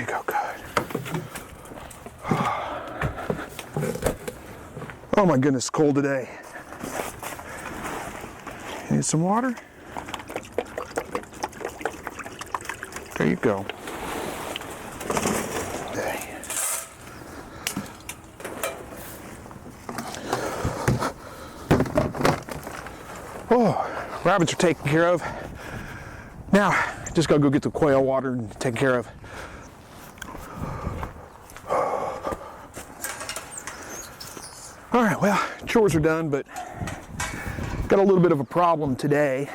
go, good. Oh my goodness, it's cold today. Need some water? There you go. Okay. Oh, rabbits are taken care of. Now, just gotta go get the quail water and taken care of. All right, well, chores are done, but got a little bit of a problem today.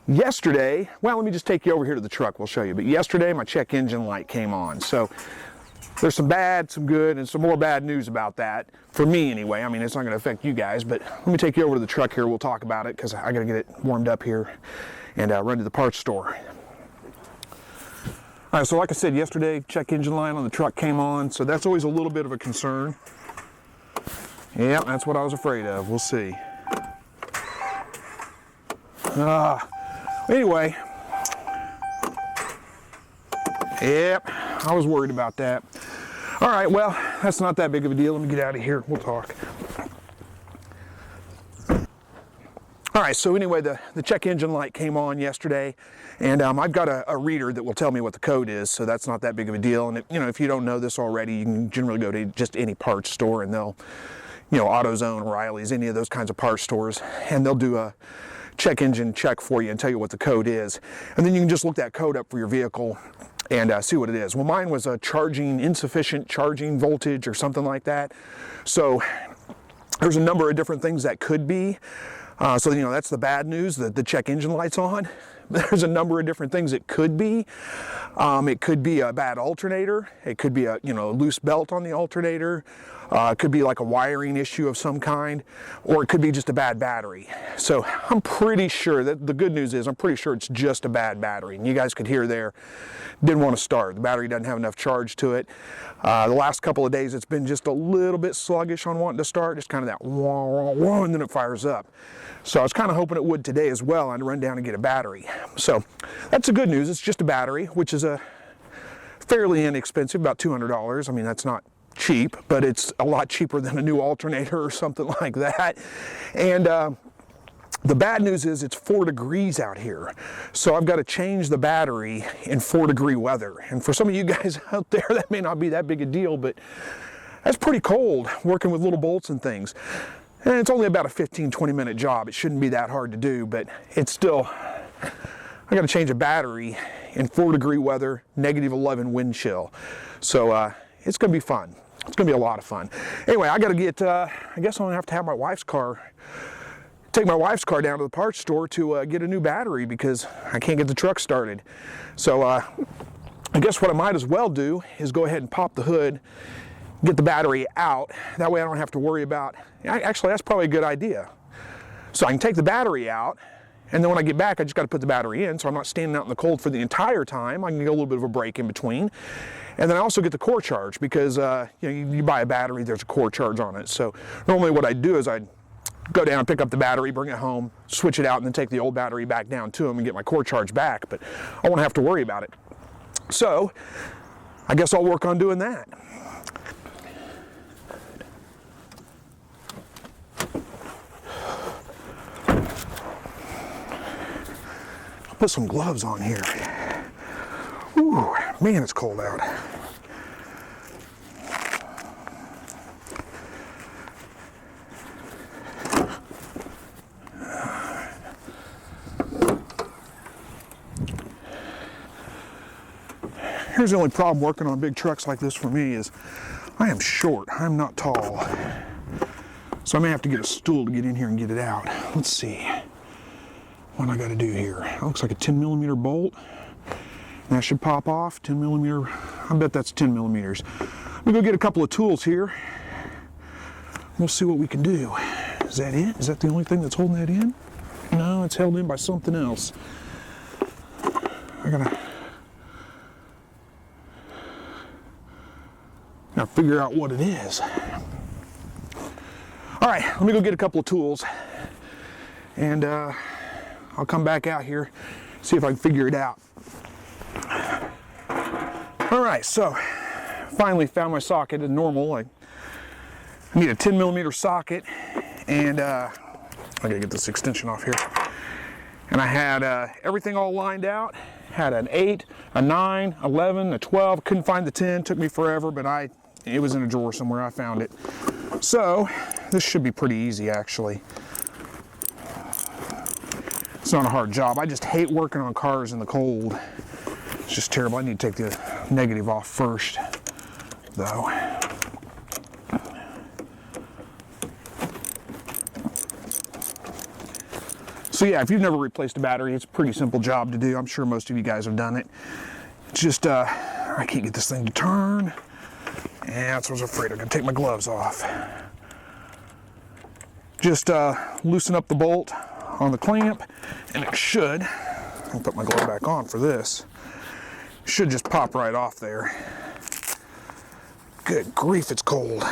Yesterday, well, let me just take you over here to the truck, we'll show you. But yesterday, my check engine light came on. So there's some bad, some good, and some more bad news about that. For me, anyway. I mean, it's not going to affect you guys, but let me take you over to the truck here. We'll talk about it, because I got to get it warmed up here and run to the parts store. All right, so like I said, yesterday, check engine light on the truck came on, so that's always a little bit of a concern. Yeah, that's what I was afraid of. We'll see. Anyway, yep, I was worried about that. All right, well, that's not that big of a deal. Let me get out of here. We'll talk. All right, so anyway, the check engine light came on yesterday, and I've got a reader that will tell me what the code is, so that's not that big of a deal. And if you don't know this already, you can generally go to just any parts store, and they'll, AutoZone, O'Reilly's, any of those kinds of parts stores, and they'll do a check engine check for you and tell you what the code is. And then you can just look that code up for your vehicle and see what it is. Well, mine was a insufficient charging voltage or something like that. So there's a number of different things that could be. So that's the bad news, that the check engine light's on. There's a number of different things it could be. It could be a bad alternator. It could be a loose belt on the alternator. It could be like a wiring issue of some kind, or it could be just a bad battery. So I'm pretty sure that the good news is I'm pretty sure it's just a bad battery. And you guys could hear there, didn't want to start. The battery doesn't have enough charge to it. The last couple of days it's been just a little bit sluggish on wanting to start, just kind of that wah, wah, wah, and then it fires up. So I was kind of hoping it would today as well. I'd run down and get a battery. So that's the good news. It's just a battery, which is a fairly inexpensive, about $200. I mean, that's not cheap, but it's a lot cheaper than a new alternator or something like that. And the bad news is it's 4 degrees out here. So I've got to change the battery in 4-degree weather. And for some of you guys out there, that may not be that big a deal, but that's pretty cold working with little bolts and things. And it's only about a 15-20 minute job. It shouldn't be that hard to do, but it's still, I got to change a battery in 4-degree weather, -11 wind chill. So it's going to be fun. It's going to be a lot of fun. Anyway, I got to get, I guess I'm going to have to have my wife's car, take my wife's car down to the parts store to get a new battery because I can't get the truck started. So I guess what I might as well do is go ahead and pop the hood, get the battery out. That way I don't have to worry about, actually that's probably a good idea. So I can take the battery out, and then when I get back I just got to put the battery in, so I'm not standing out in the cold for the entire time. I can get a little bit of a break in between. And then I also get the core charge because you buy a battery, there's a core charge on it. So normally what I do is I'd go down, pick up the battery, bring it home, switch it out, and then take the old battery back down to them and get my core charge back. But I won't have to worry about it. So I guess I'll work on doing that. I'll put some gloves on here. Ooh, man, it's cold out. Here's the only problem working on big trucks like this for me is I am short. I'm not tall. So I may have to get a stool to get in here and get it out. Let's see what I got to do here. It looks like a 10mm bolt. That should pop off. 10mm. I bet that's 10 millimeters. Let me go get a couple of tools here. We'll see what we can do. Is that it? Is that the only thing that's holding that in? No, it's held in by something else. I gotta figure out what it is. All right, let me go get a couple of tools, and I'll come back out here, see if I can figure it out. right, so finally found my socket. It's normal. I need a 10mm socket, and I gotta get this extension off here. And I had everything all lined out. Had an 8, a 9, 11, a 12. Couldn't find the 10. Took me forever, but it was in a drawer somewhere. I found it. So this should be pretty easy, actually. It's not a hard job. I just hate working on cars in the cold. It's just terrible. I need to take the negative off first, though. So yeah, if you've never replaced a battery, it's a pretty simple job to do. I'm sure most of you guys have done it. It's just, I can't get this thing to turn. And that's what I was afraid. I'm gonna take my gloves off. Just loosen up the bolt on the clamp, and it should, I'll put my glove back on for this, should just pop right off there. Good grief, it's cold.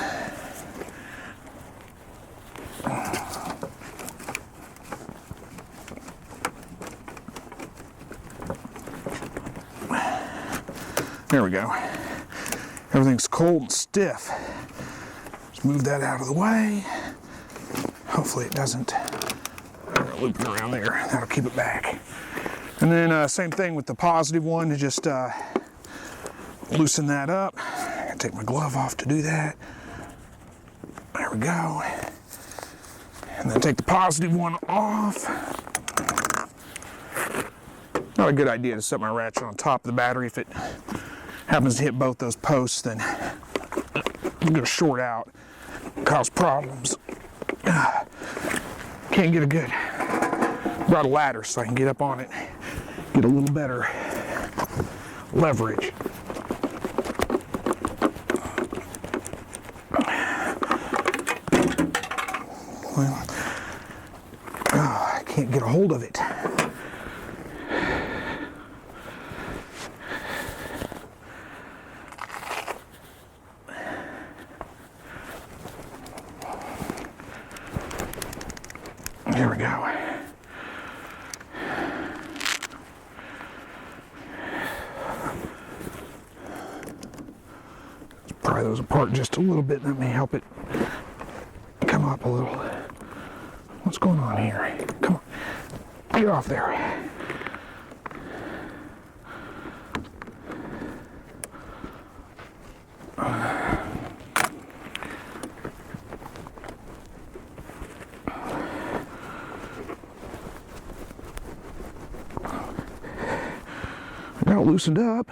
There we go. Everything's cold and stiff. Just move that out of the way. Hopefully it doesn't. I'm gonna loop it around there. That'll keep it back. And then same thing with the positive one, to just loosen that up. I gotta take my glove off to do that. There we go. And then take the positive one off. Not a good idea to set my ratchet on top of the battery. If it happens to hit both those posts, then I'm gonna short out, cause problems. Can't get a good, brought a ladder so I can get up on it, get a little better leverage. Well, I can't get a hold of it. There we go. Let's pry those apart just a little bit. That may help it come up a little. What's going on here? Come on. Get off there. Got it loosened up.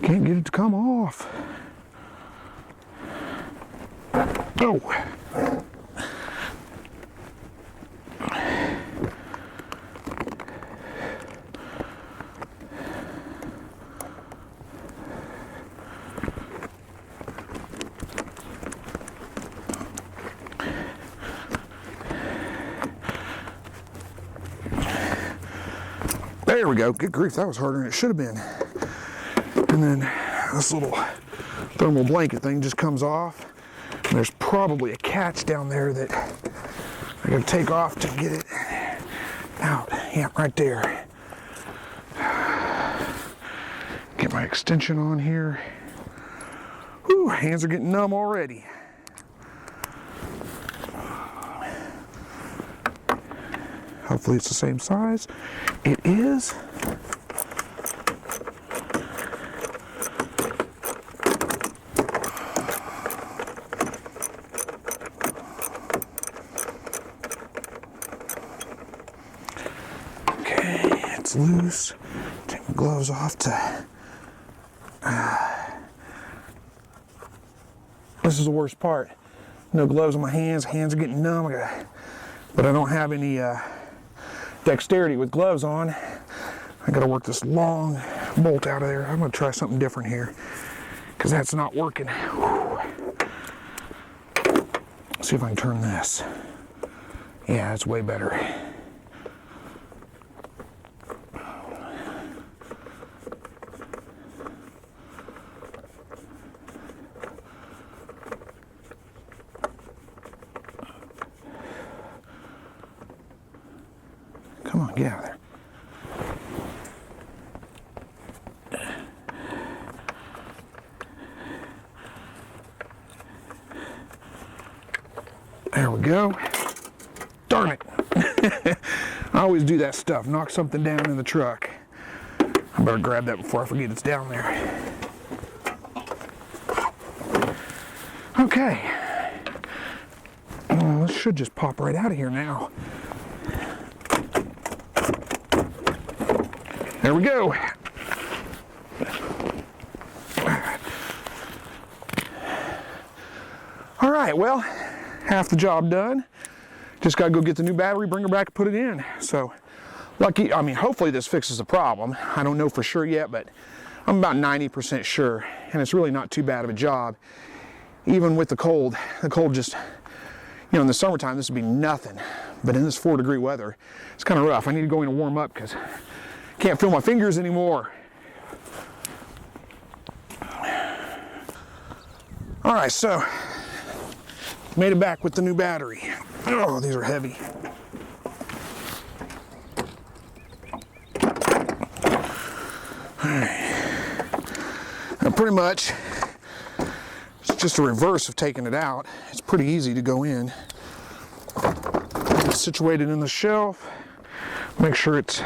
Can't get it to come off. Oh. There we go. Good grief, that was harder than it should have been. And then this little thermal blanket thing just comes off. And there's probably a catch down there that I gotta take off to get it out. Yeah, right there. Get my extension on here. Whew, hands are getting numb already. Hopefully it's the same size. It is. Okay, it's loose. Take my gloves off to... This is the worst part. No gloves on my hands. Hands are getting numb. But I don't have any dexterity with gloves on. I gotta work this long bolt out of there. I'm gonna try something different here because that's not working. Whew. See if I can turn this. Yeah, that's way better. Come on, get out of there. There we go. Darn it. I always do that stuff, knock something down in the truck. I better grab that before I forget it's down there. Okay. This should just pop right out of here now. There we go. All right, well, half the job done. Just gotta go get the new battery, bring her back and put it in. So, lucky, I mean, hopefully this fixes the problem. I don't know for sure yet, but I'm about 90% sure, and it's really not too bad of a job. Even with the cold just, you know, in the summertime, this would be nothing. But in this 4-degree weather, it's kind of rough. I need to go in and warm up because I can't feel my fingers anymore. All right, so made it back with the new battery. Oh, these are heavy. All right. Now pretty much, it's just a reverse of taking it out. It's pretty easy to go in. It's situated in the shelf. Make sure it's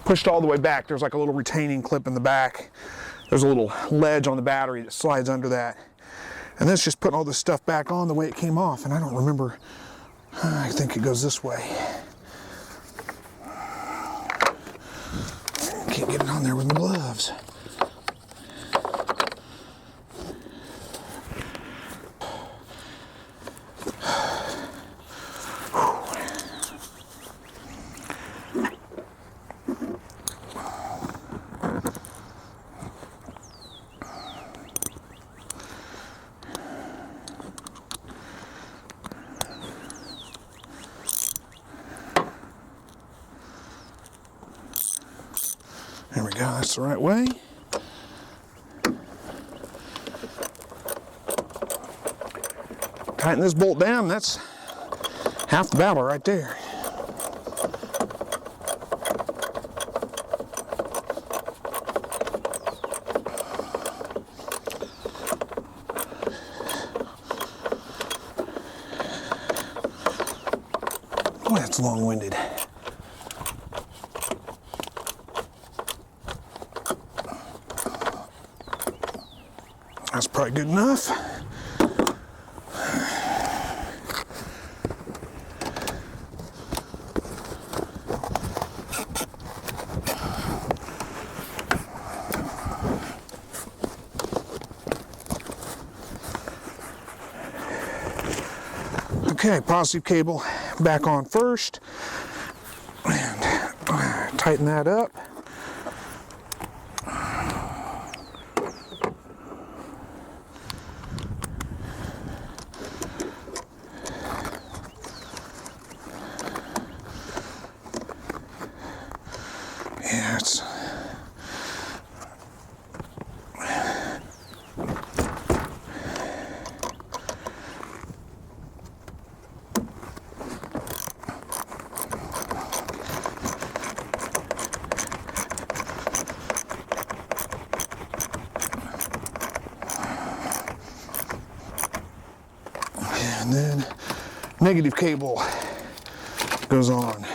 pushed all the way back. There's like a little retaining clip in the back. There's a little ledge on the battery that slides under that. And that's just putting all this stuff back on the way it came off. And I don't remember, I think it goes this way. Can't get it on there with my gloves. There we go, that's the right way. Tighten this bolt down, that's half the battle right there. Boy, that's long-winded. That's probably good enough. Okay, positive cable back on first, and tighten that up. Yeah, it's and then negative cable goes on.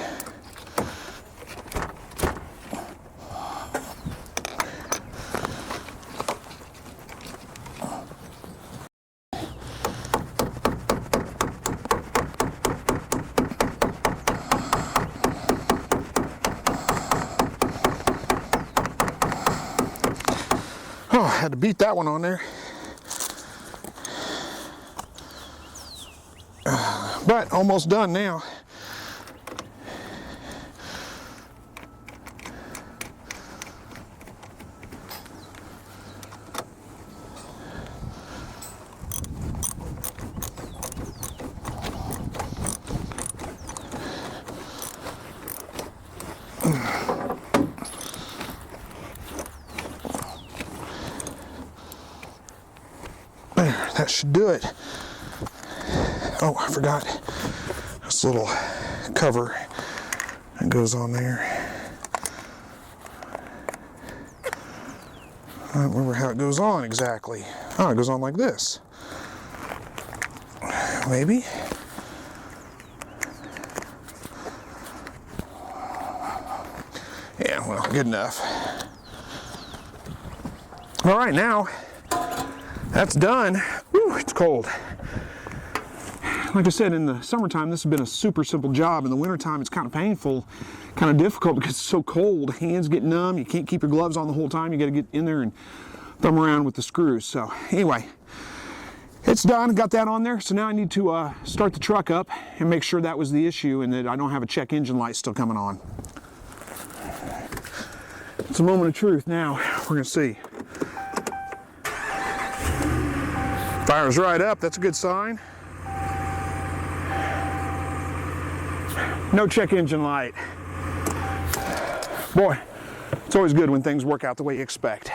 Oh, I had to beat that one on there. But almost done now. There, that should do it. Oh, I forgot this little cover that goes on there. I don't remember how it goes on exactly. Oh, it goes on like this. Maybe. not good enough. All right, now that's done. Whew, it's cold. Like I said, in the summertime, this has been a super simple job. In the wintertime, it's kind of painful, kind of difficult because it's so cold. Hands get numb. You can't keep your gloves on the whole time. You got to get in there and thumb around with the screws. So anyway, it's done. Got that on there. So now I need to start the truck up and make sure that was the issue and that I don't have a check engine light still coming on. It's a moment of truth now. We're going to see. Fire's right up. That's a good sign. No check engine light. Boy, it's always good when things work out the way you expect.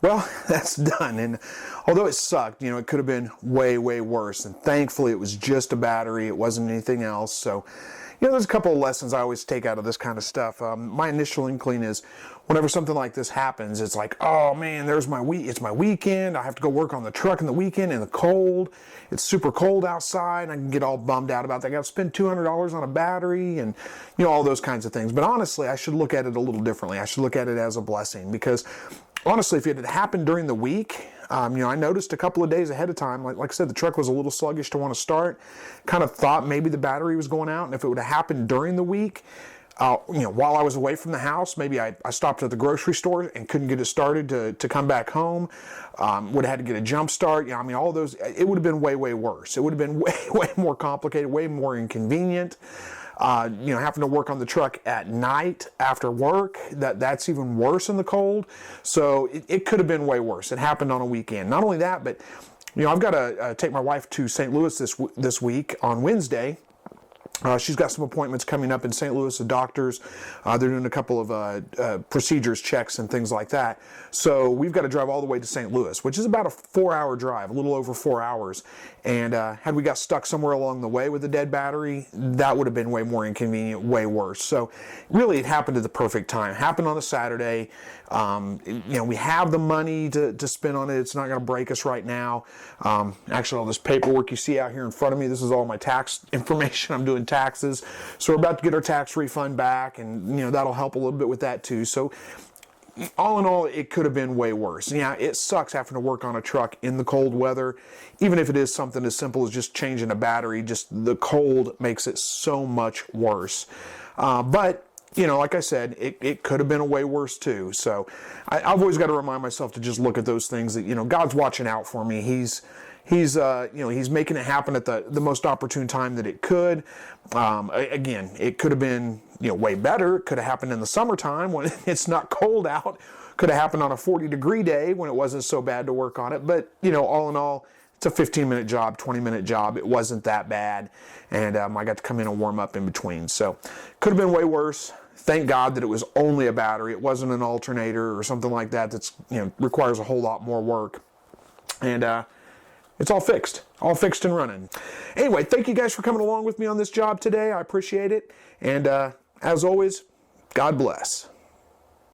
Well, that's done, and although it sucked, you know, it could have been way, way worse, and thankfully it was just a battery, it wasn't anything else. So, you know, there's a couple of lessons I always take out of this kind of stuff. My initial inkling is whenever something like this happens, it's like, oh man, there's my it's my weekend, I have to go work on the truck in the weekend in the cold, it's super cold outside, and I can get all bummed out about that. I got to spend $200 on a battery and, you know, all those kinds of things. But honestly, I should look at it a little differently. I should look at it as a blessing, because honestly, if it had happened during the week, you know, I noticed a couple of days ahead of time, like I said, the truck was a little sluggish to want to start, kind of thought maybe the battery was going out, and if it would have happened during the week, you know, while I was away from the house, maybe I stopped at the grocery store and couldn't get it started to come back home, would have had to get a jump start, you know, I mean, all those, it would have been way, way worse. It would have been way, way more complicated, way more inconvenient. You know, having to work on the truck at night after work, that's even worse in the cold. So it could have been way worse. It happened on a weekend. Not only that, but, you know, I've got to take my wife to St. Louis this week on Wednesday. She's got some appointments coming up in St. Louis, the doctors. They're doing a couple of procedures, checks, and things like that. So we've got to drive all the way to St. Louis, which is about a 4-hour drive, a little over 4 hours. And had we got stuck somewhere along the way with a dead battery, that would have been way more inconvenient, way worse. So really, it happened at the perfect time. It happened on a Saturday. You know, we have the money to spend on it. It's not going to break us right now. Actually, all this paperwork you see out here in front of me, this is all my tax information. I'm doing taxes. So we're about to get our tax refund back, and, you know, that'll help a little bit with that too. So all in all, it could have been way worse. Yeah, it sucks having to work on a truck in the cold weather, even if it is something as simple as just changing a battery. Just the cold makes it so much worse. But you know, like I said, it could have been a way worse too. So I've always got to remind myself to just look at those things that, you know, God's watching out for me. He's you know, he's making it happen at the most opportune time that it could. Again, it could have been, you know, way better. It could have happened in the summertime when it's not cold out. Could have happened on a 40-degree day when it wasn't so bad to work on it. But, you know, all in all, it's a 15-minute job, 20-minute job. It wasn't that bad. And I got to come in and warm up in between. So could have been way worse. Thank God that it was only a battery. It wasn't an alternator or something like that that's, you know, requires a whole lot more work. And it's all fixed and running. Anyway, thank you guys for coming along with me on this job today. I appreciate it. And as always, God bless.